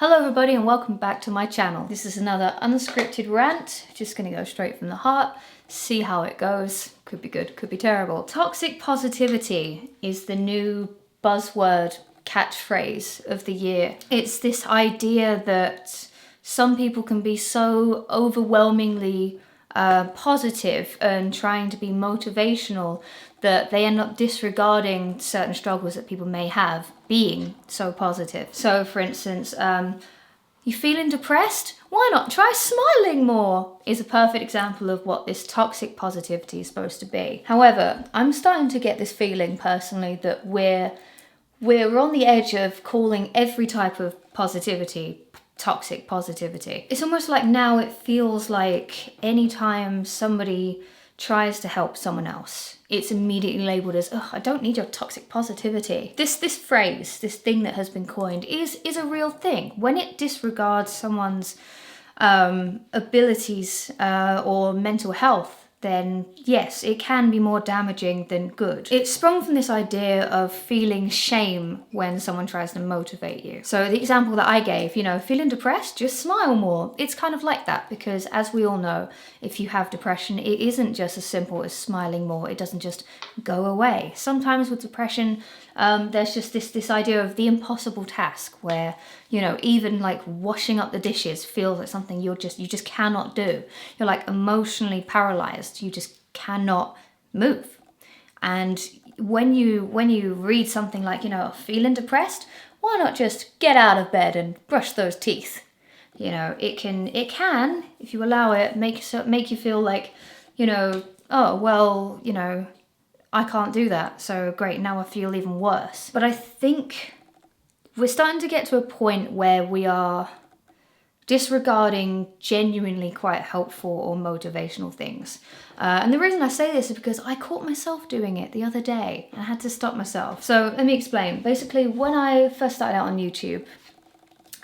Hello everybody and welcome back to my channel. This is another unscripted rant, just gonna go straight from the heart, see how it goes. Could be good, could be terrible. Toxic positivity is the new buzzword catchphrase of the year. It's this idea that some people can be so overwhelmingly positive and trying to be motivational that they end up disregarding certain struggles that people may have being so positive. So for instance, you feeling depressed? Why not try smiling more? Is a perfect example of what this toxic positivity is supposed to be. However, I'm starting to get this feeling personally that we're on the edge of calling every type of positivity toxic positivity. It's almost like now it feels like anytime somebody tries to help someone else, it's immediately labelled as, oh, I don't need your toxic positivity. This phrase, this thing that has been coined is a real thing. When it disregards someone's abilities or mental health, then yes, it can be more damaging than good. It sprung from this idea of feeling shame when someone tries to motivate you. So the example that I gave, feeling depressed, just smile more. It's kind of like that because as we all know, if you have depression, it isn't just as simple as smiling more. It doesn't just go away. Sometimes with depression, there's just this idea of the impossible task where, even like washing up the dishes feels like something you just cannot do. You're like emotionally paralyzed. You just cannot move. And when you read something like, feeling depressed, why not just get out of bed and brush those teeth? It can, if you allow it, make you feel like, oh, well, I can't do that. So great, now I feel even worse. But I think we're starting to get to a point where we are disregarding genuinely quite helpful or motivational things. And the reason I say this is because I caught myself doing it the other day and I had to stop myself. So let me explain. Basically, when I first started out on YouTube,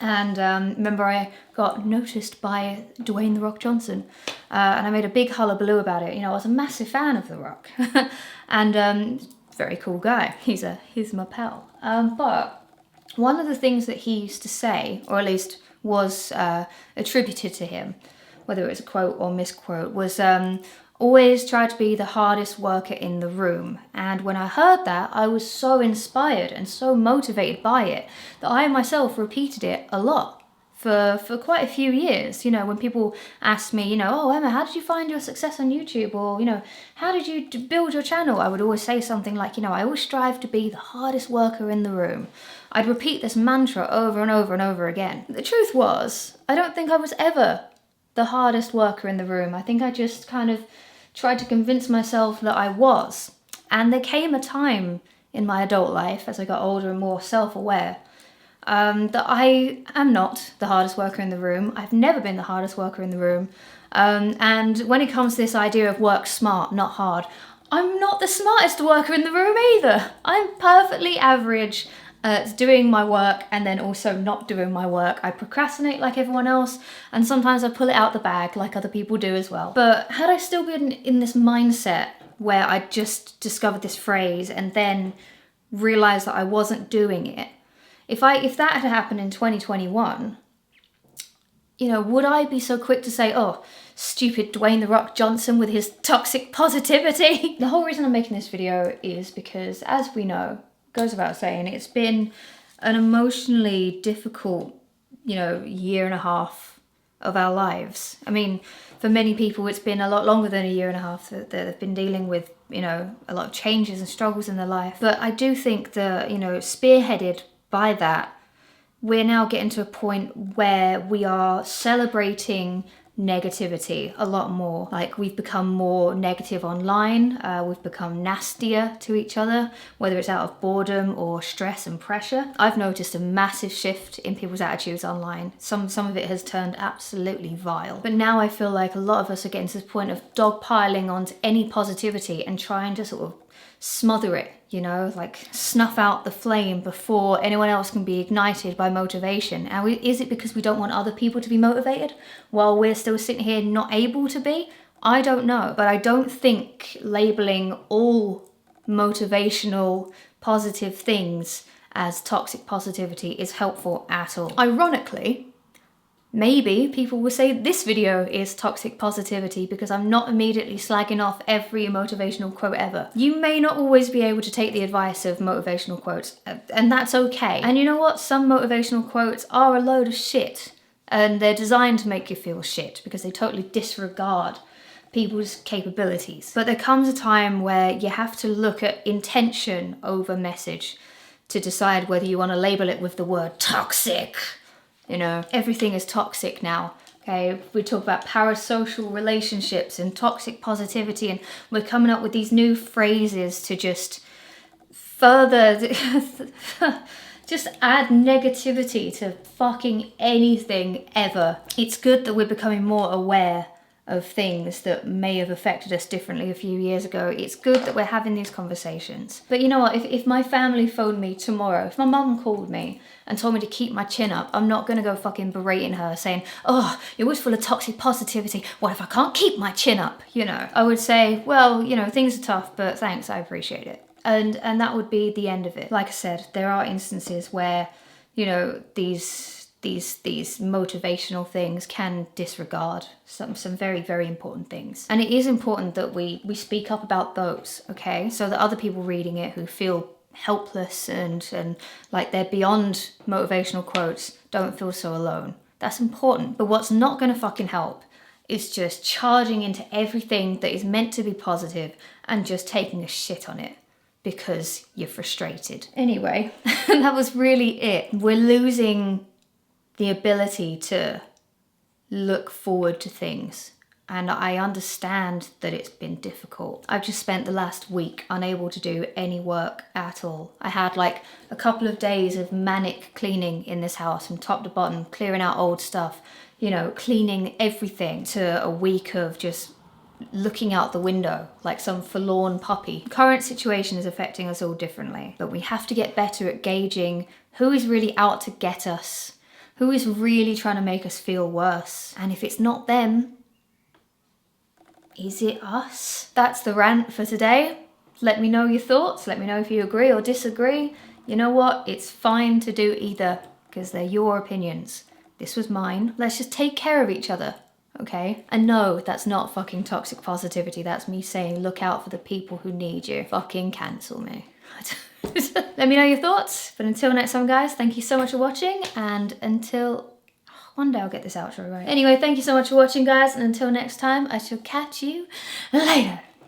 and remember I got noticed by Dwayne "The Rock" Johnson, and I made a big hullabaloo about it. I was a massive fan of The Rock, and very cool guy. He's my pal. But one of the things that he used to say, or at least was attributed to him, whether it was a quote or misquote, was always try to be the hardest worker in the room. And when I heard that, I was so inspired and so motivated by it that I myself repeated it a lot for quite a few years. When people asked me, oh Emma, how did you find your success on YouTube? Or, how did you build your channel? I would always say something like, I always strive to be the hardest worker in the room. I'd repeat this mantra over and over and over again. The truth was, I don't think I was ever the hardest worker in the room. I think I just kind of tried to convince myself that I was. And there came a time in my adult life, as I got older and more self-aware, that I am not the hardest worker in the room. I've never been the hardest worker in the room. And when it comes to this idea of work smart, not hard, I'm not the smartest worker in the room either. I'm perfectly average at doing my work and then also not doing my work. I procrastinate like everyone else, and sometimes I pull it out the bag like other people do as well. But had I still been in this mindset where I just discovered this phrase and then realized that I wasn't doing it, if that had happened in 2021, would I be so quick to say, oh, stupid Dwayne "The Rock" Johnson with his toxic positivity? The whole reason I'm making this video is because, as we know, goes without saying, it's been an emotionally difficult, year and a half of our lives. I mean, for many people, it's been a lot longer than a year and a half that they've been dealing with, a lot of changes and struggles in their life. But I do think that, spearheaded by that, we're now getting to a point where we are celebrating negativity a lot more. Like, we've become more negative online, we've become nastier to each other, whether it's out of boredom or stress and pressure. I've noticed a massive shift in people's attitudes online. Some of it has turned absolutely vile. But now I feel like a lot of us are getting to the point of dogpiling onto any positivity and trying to sort of smother it, like snuff out the flame before anyone else can be ignited by motivation. And is it because we don't want other people to be motivated while we're still sitting here not able to be? I don't know, but I don't think labeling all motivational positive things as toxic positivity is helpful at all. Ironically, maybe people will say this video is toxic positivity because I'm not immediately slagging off every motivational quote ever. You may not always be able to take the advice of motivational quotes, and that's okay. And you know what? Some motivational quotes are a load of shit, and they're designed to make you feel shit because they totally disregard people's capabilities. But there comes a time where you have to look at intention over message to decide whether you want to label it with the word toxic. You know, everything is toxic now. Okay, we talk about parasocial relationships and toxic positivity, and we're coming up with these new phrases to just further just add negativity to fucking anything ever. It's good that we're becoming more aware of things that may have affected us differently a few years ago. It's good that we're having these conversations. But you know what, if my family phoned me tomorrow, if my mum called me and told me to keep my chin up, I'm not gonna go fucking berating her saying, oh, you're always full of toxic positivity, what if I can't keep my chin up, you know? I would say, well, you know, things are tough, but thanks, I appreciate it. And that would be the end of it. Like I said, there are instances where, you know, these motivational things can disregard some very, very important things. And it is important that we speak up about those, okay? So that other people reading it who feel helpless and like they're beyond motivational quotes don't feel so alone. That's important. But what's not gonna fucking help is just charging into everything that is meant to be positive and just taking a shit on it because you're frustrated. Anyway, that was really it. We're losing the ability to look forward to things. And I understand that it's been difficult. I've just spent the last week unable to do any work at all. I had like a couple of days of manic cleaning in this house from top to bottom, clearing out old stuff, you know, cleaning everything, to a week of just looking out the window like some forlorn puppy. The current situation is affecting us all differently, but we have to get better at gauging who is really out to get us, who is really trying to make us feel worse. And if it's not them, is it us? That's the rant for today. Let me know your thoughts. Let me know if you agree or disagree. You know what? It's fine to do either because they're your opinions. This was mine. Let's just take care of each other, okay? And no, that's not fucking toxic positivity. That's me saying look out for the people who need you. Fucking cancel me. Let me know your thoughts. But until next time, guys, thank you so much for watching. And until one day I'll get this outro right. Anyway, thank you so much for watching, guys. And until next time, I shall catch you later.